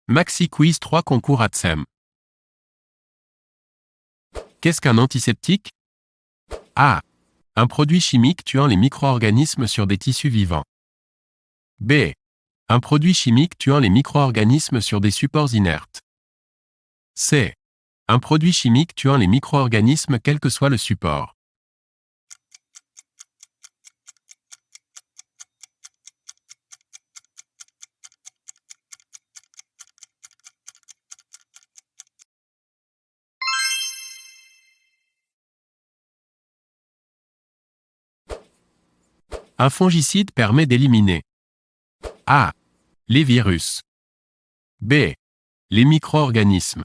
Maxi Quiz 3 concours ADSEM. Qu'est-ce qu'un antiseptique? A. Un produit chimique tuant les micro-organismes sur des tissus vivants. B. Un produit chimique tuant les micro-organismes sur des supports inertes. C. Un produit chimique tuant les micro-organismes quel que soit le support. Un fongicide permet d'éliminer A. Les virus. B. Les micro-organismes.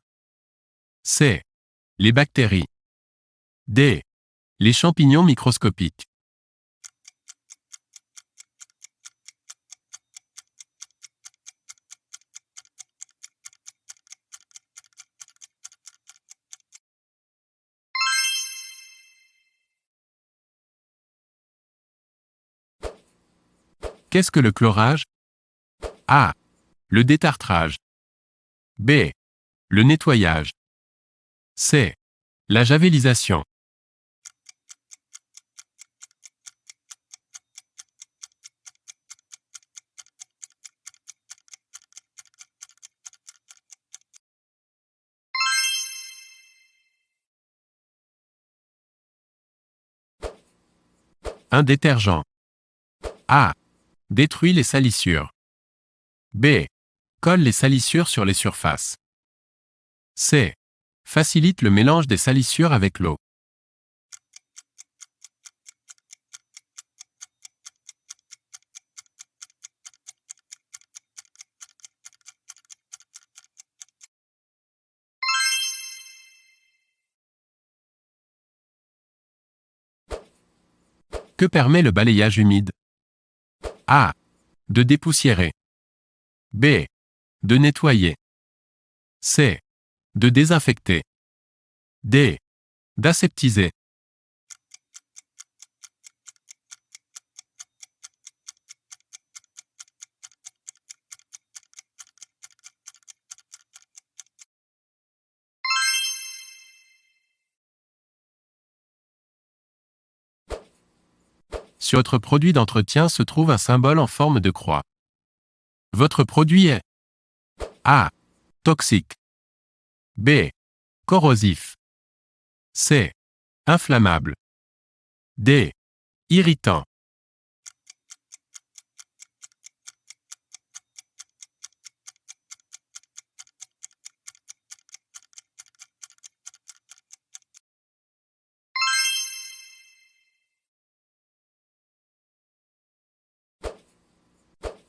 C. Les bactéries. D. Les champignons microscopiques. Qu'est-ce que le chlorage? A. Le détartrage. B. Le nettoyage. C. La javélisation. Un détergent. A. Détruit les salissures. B. Colle les salissures sur les surfaces. C. Facilite le mélange des salissures avec l'eau. Que permet le balayage humide? A. De dépoussiérer. B. De nettoyer. C. De désinfecter. D. D'aseptiser. Sur votre produit d'entretien se trouve un symbole en forme de croix. Votre produit est A. Toxique. B. Corrosif. C. Inflammable. D. Irritant.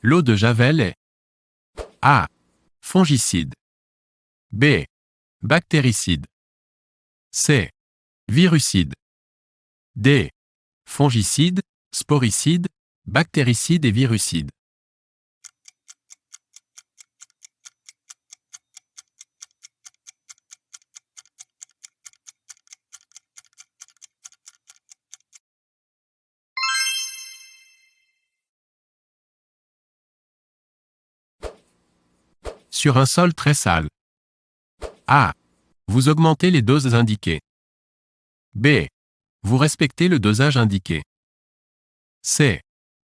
L'eau de Javel est A. Fongicide. B. Bactéricide. C. Virucide. D. Fongicide, sporicide, bactéricide et virucide. Sur un sol très sale. A. Vous augmentez les doses indiquées. B. Vous respectez le dosage indiqué. C.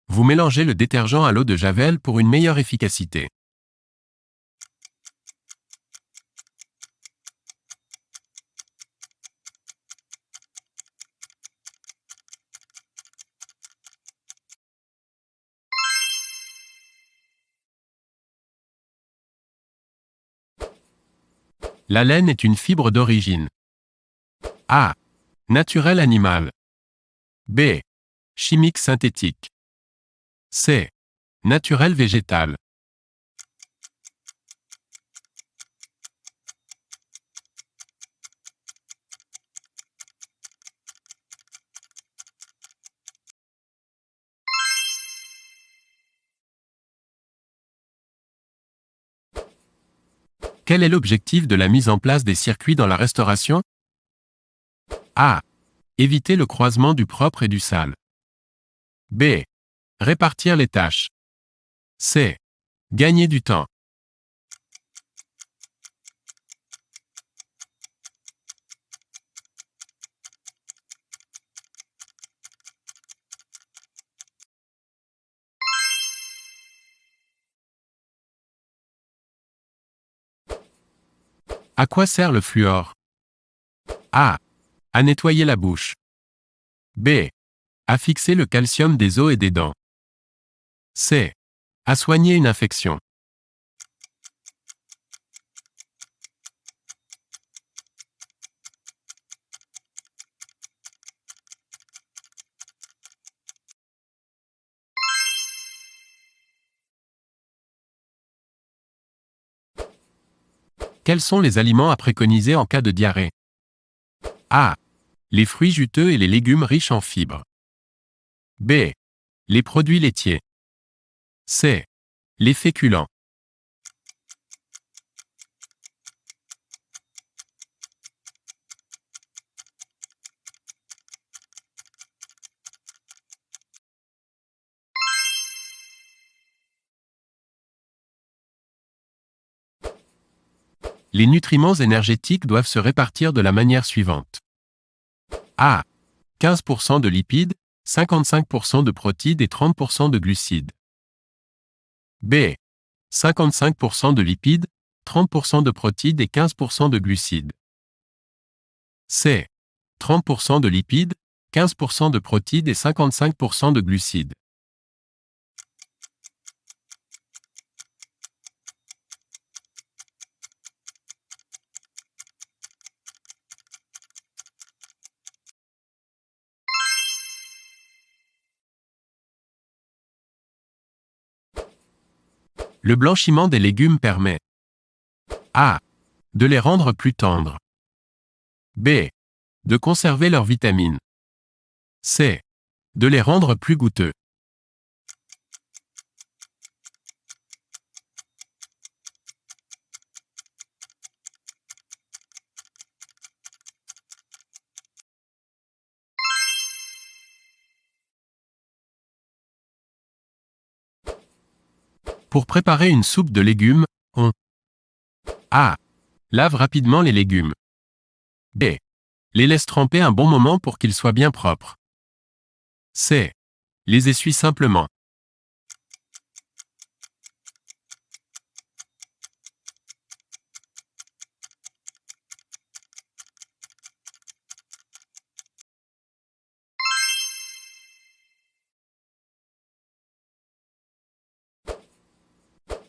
Vous mélangez le détergent à l'eau de Javel pour une meilleure efficacité. La laine est une fibre d'origine. A. Naturel animal. B. Chimique synthétique. C. Naturel végétal. Quel est l'objectif de la mise en place des circuits dans la restauration? A. Éviter le croisement du propre et du sale. B. Répartir les tâches. C. Gagner du temps. À quoi sert le fluor? A. À nettoyer la bouche. B. À fixer le calcium des os et des dents. C. À soigner une infection. Quels sont les aliments à préconiser en cas de diarrhée? A. Les fruits juteux et les légumes riches en fibres. B. Les produits laitiers. C. Les féculents. Les nutriments énergétiques doivent se répartir de la manière suivante. A. 15% de lipides, 55% de protides et 30% de glucides. B. 55% de lipides, 30% de protides et 15% de glucides. C. 30% de lipides, 15% de protides et 55% de glucides. Le blanchiment des légumes permet A. De les rendre plus tendres. B. De conserver leurs vitamines. C. De les rendre plus goûteux. Pour préparer une soupe de légumes, on A. Lave rapidement les légumes. B. Les laisse tremper un bon moment pour qu'ils soient bien propres. C. Les essuie simplement.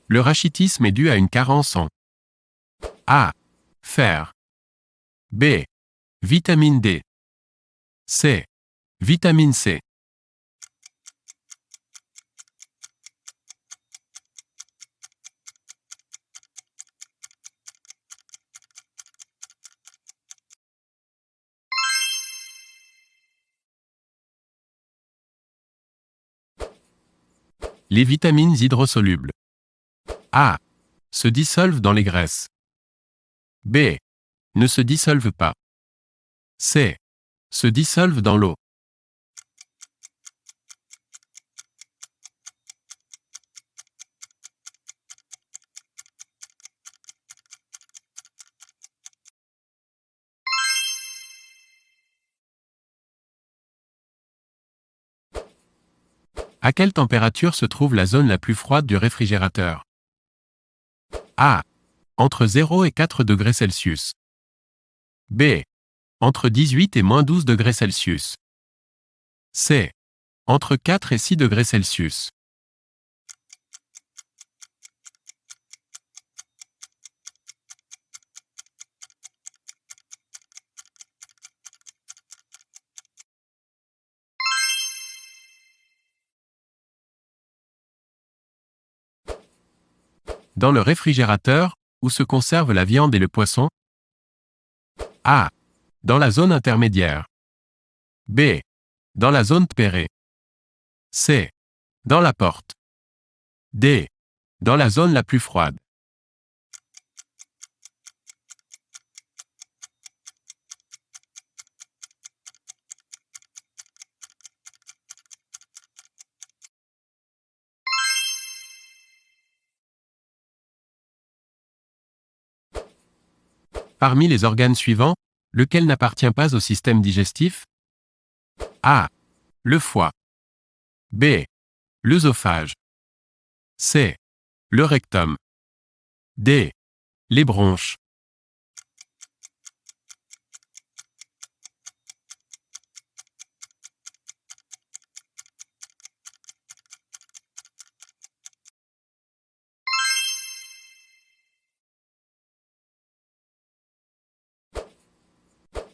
Le rachitisme est dû à une carence en A. Fer. B. Vitamine D. C. Vitamine C. Les vitamines hydrosolubles. A. Se dissolvent dans les graisses. B. Ne se dissolvent pas. C. Se dissolvent dans l'eau. À quelle température se trouve la zone la plus froide du réfrigérateur? A. Entre 0 et 4 degrés Celsius. B. Entre 18 et -12 degrés Celsius. C. Entre 4 et 6 degrés Celsius. Dans le réfrigérateur, où se conserve la viande et le poisson? A. Dans la zone intermédiaire. B. Dans la zone tempérée. C. Dans la porte. D. Dans la zone la plus froide. Parmi les organes suivants, lequel n'appartient pas au système digestif? A. Le foie. B. L'œsophage. C. Le rectum. D. Les bronches.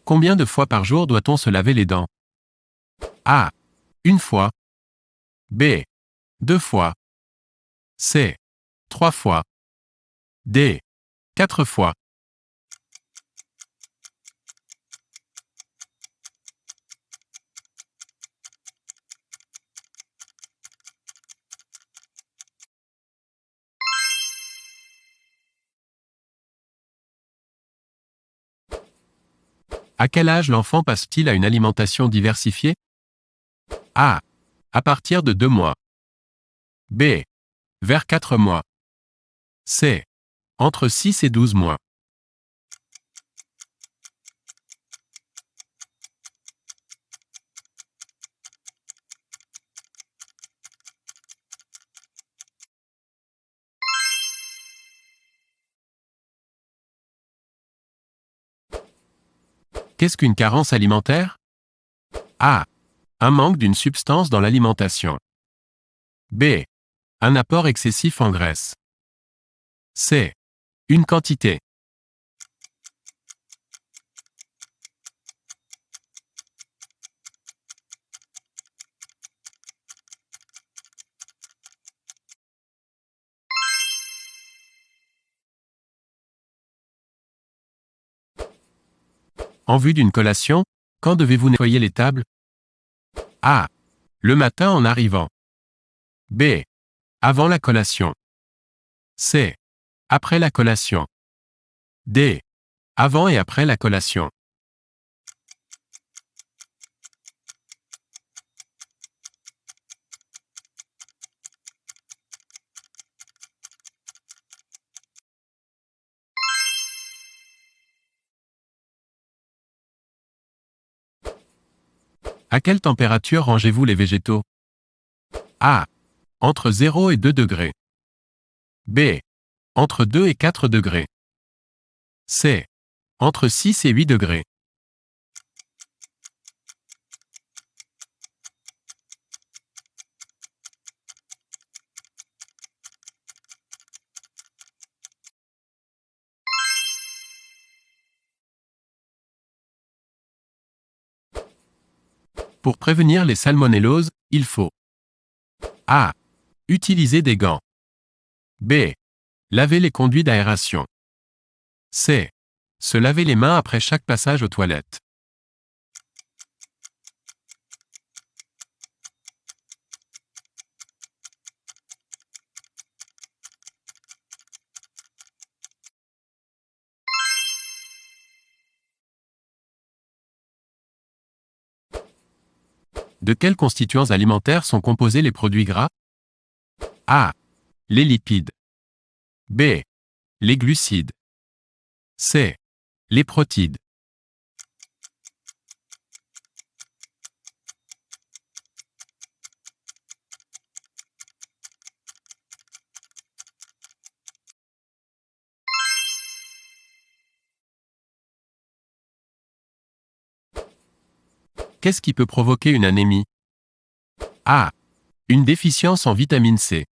Combien de fois par jour doit-on se laver les dents? A. Une fois. B. Deux fois. C. Trois fois. D. Quatre fois. À quel âge l'enfant passe-t-il à une alimentation diversifiée? A. À partir de 2 mois. B. Vers 4 mois. C. Entre 6 et 12 mois. Qu'est-ce qu'une carence alimentaire? A. Un manque d'une substance dans l'alimentation. B. Un apport excessif en graisse. C. Une quantité. En vue d'une collation, quand devez-vous nettoyer les tables? A. Le matin en arrivant. B. Avant la collation. C. Après la collation. D. Avant et après la collation. À quelle température rangez-vous les végétaux? A. Entre 0 et 2 degrés. B. Entre 2 et 4 degrés. C. Entre 6 et 8 degrés. Pour prévenir les salmonelloses, il faut A. Utiliser des gants. B. Laver les conduits d'aération. C. Se laver les mains après chaque passage aux toilettes. De quels constituants alimentaires sont composés les produits gras? A. Les lipides. B. Les glucides. C. Les protides. Qu'est-ce qui peut provoquer une anémie? A. Une déficience en vitamine C.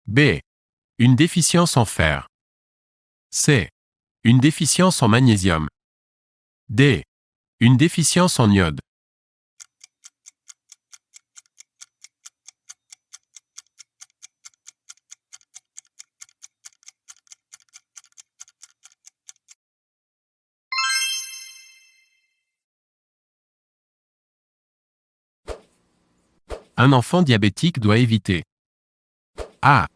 B. Une déficience en fer. C. Une déficience en magnésium. D. Une déficience en iode. Un enfant diabétique doit éviter A.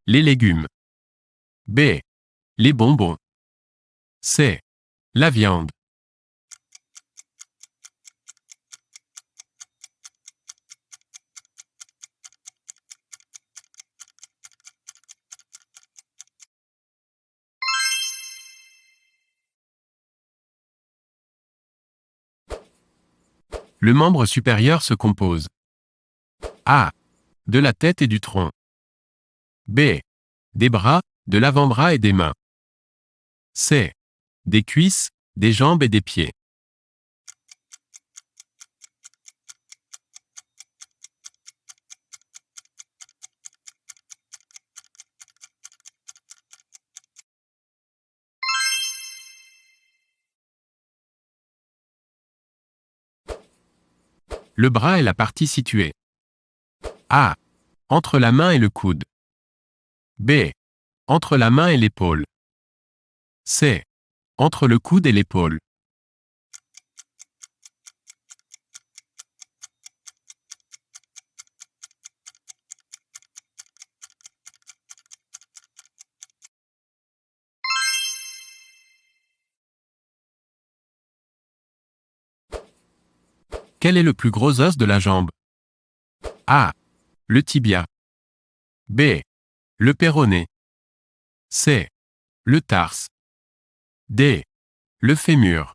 Les légumes. B. Les bonbons. C. La viande. Le membre supérieur se compose A. De la tête et du tronc. B. Des bras, de l'avant-bras et des mains. C. Des cuisses, des jambes et des pieds. Le bras est la partie située. A. Entre la main et le coude. B. Entre la main et l'épaule. C. Entre le coude et l'épaule. Quel est le plus gros os de la jambe? A. Le tibia. B. Le péroné. C. Le tarse. D. Le fémur.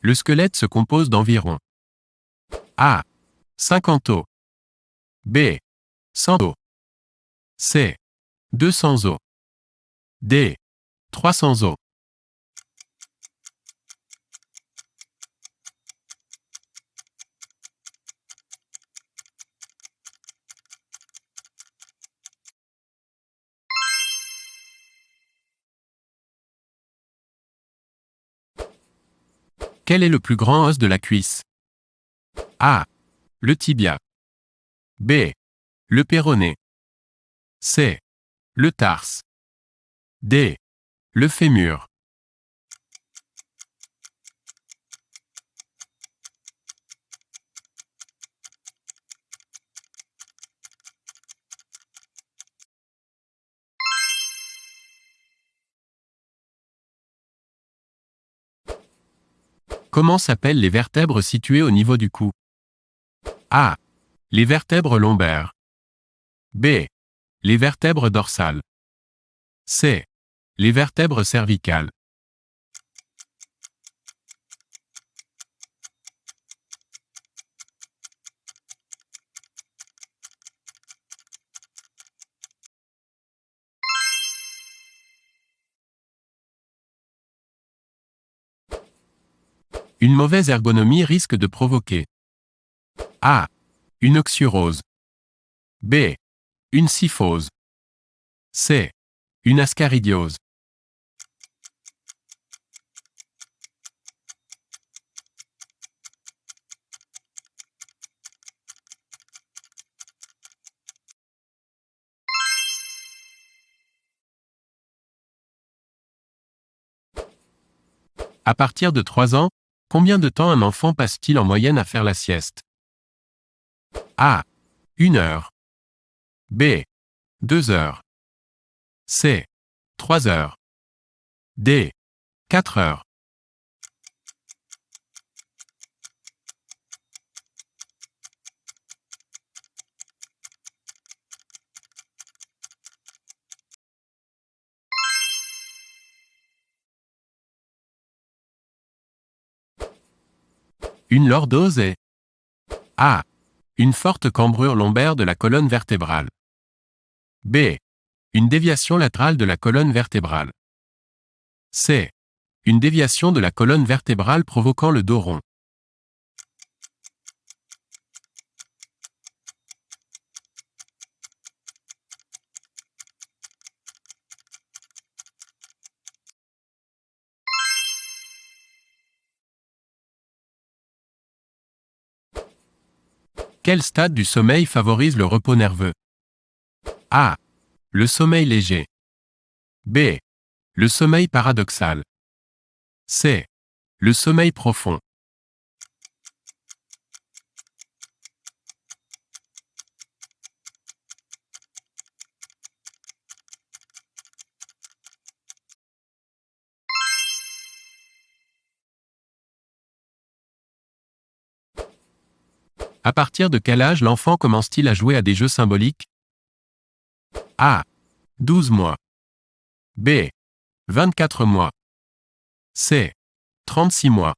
Le squelette se compose d'environ A. 50 os. B. 100 os. C. 200 os. D. 300 os. Quel est le plus grand os de la cuisse? A. Le tibia. B. Le péroné. C. Le tarse. D. Le fémur. Comment s'appellent les vertèbres situées au niveau du cou? A. Les vertèbres lombaires. B. Les vertèbres dorsales. C. Les vertèbres cervicales. Une mauvaise ergonomie risque de provoquer A. Une oxyrose. B. Une kyphose. C. Une ascaridiose. À partir de 3 ans, combien de temps un enfant passe-t-il en moyenne à faire la sieste? A. 1 heure. B. 2 heures. C. 3 heures. D. 4 heures. Une lordose est A. Une forte cambrure lombaire de la colonne vertébrale. B. Une déviation latérale de la colonne vertébrale. C. Une déviation de la colonne vertébrale provoquant le dos rond. Quel stade du sommeil favorise le repos nerveux? A. Le sommeil léger. B. Le sommeil paradoxal. C. Le sommeil profond. À partir de quel âge l'enfant commence-t-il à jouer à des jeux symboliques? A. 12 mois. B. 24 mois. C. 36 mois.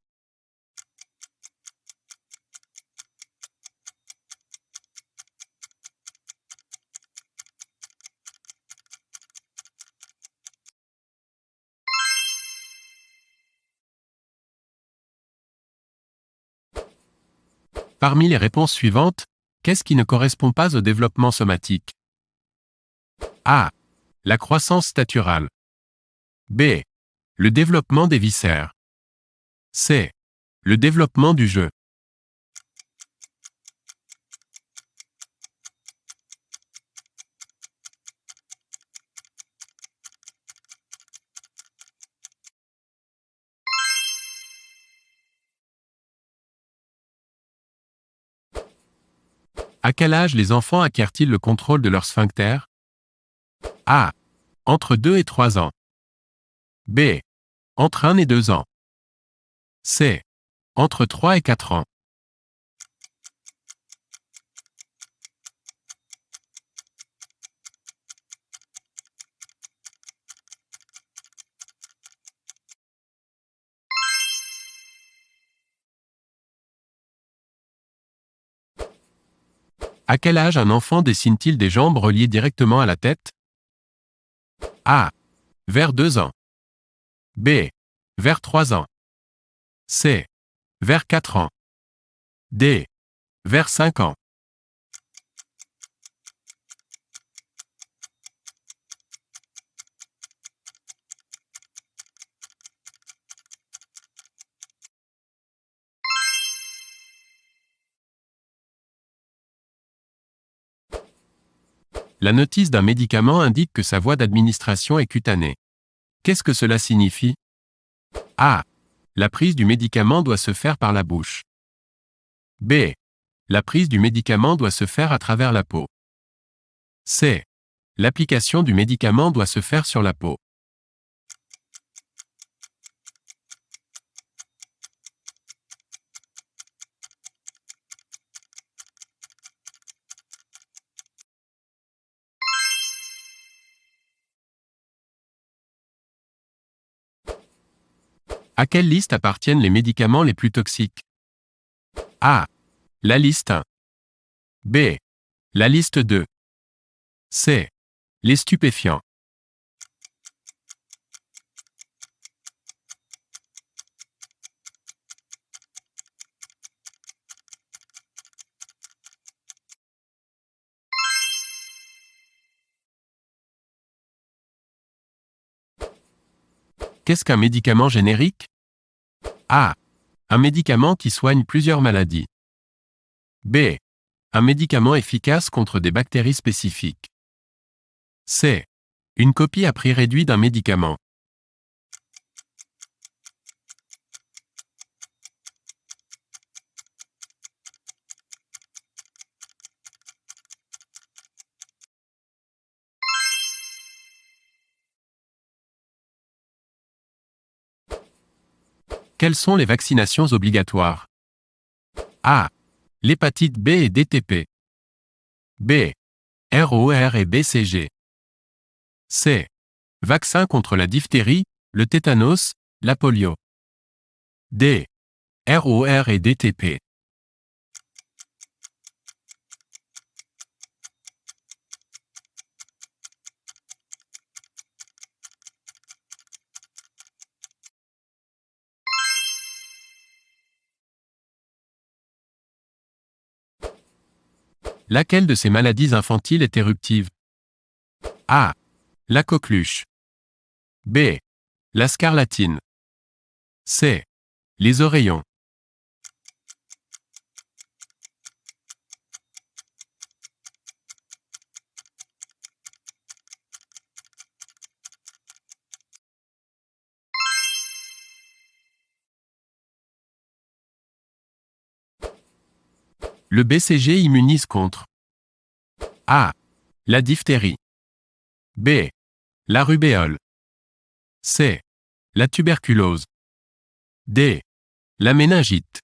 Parmi les réponses suivantes, qu'est-ce qui ne correspond pas au développement somatique? A. La croissance staturale. B. Le développement des viscères. C. Le développement du jeu. À quel âge les enfants acquièrent-ils le contrôle de leur sphincter? A. Entre 2 et 3 ans. B. Entre 1 et 2 ans. C. Entre 3 et 4 ans. À quel âge un enfant dessine-t-il des jambes reliées directement à la tête? A. Vers 2 ans. B. Vers 3 ans. C. Vers 4 ans. D. Vers 5 ans. La notice d'un médicament indique que sa voie d'administration est cutanée. Qu'est-ce que cela signifie? A. La prise du médicament doit se faire par la bouche. B. La prise du médicament doit se faire à travers la peau. C. L'application du médicament doit se faire sur la peau. À quelle liste appartiennent les médicaments les plus toxiques? A. La liste 1. B. La liste 2. C. Les stupéfiants. Qu'est-ce qu'un médicament générique? A. Un médicament qui soigne plusieurs maladies. B. Un médicament efficace contre des bactéries spécifiques. C. Une copie à prix réduit d'un médicament. Quelles sont les vaccinations obligatoires? A. L'hépatite B et DTP. B. ROR et BCG. C. Vaccin contre la diphtérie, le tétanos, la polio. D. ROR et DTP. Laquelle de ces maladies infantiles est éruptive? A. La coqueluche. B. La scarlatine. C. Les oreillons. Le BCG immunise contre A. La diphtérie. B. La rubéole. C. La tuberculose. D. La méningite.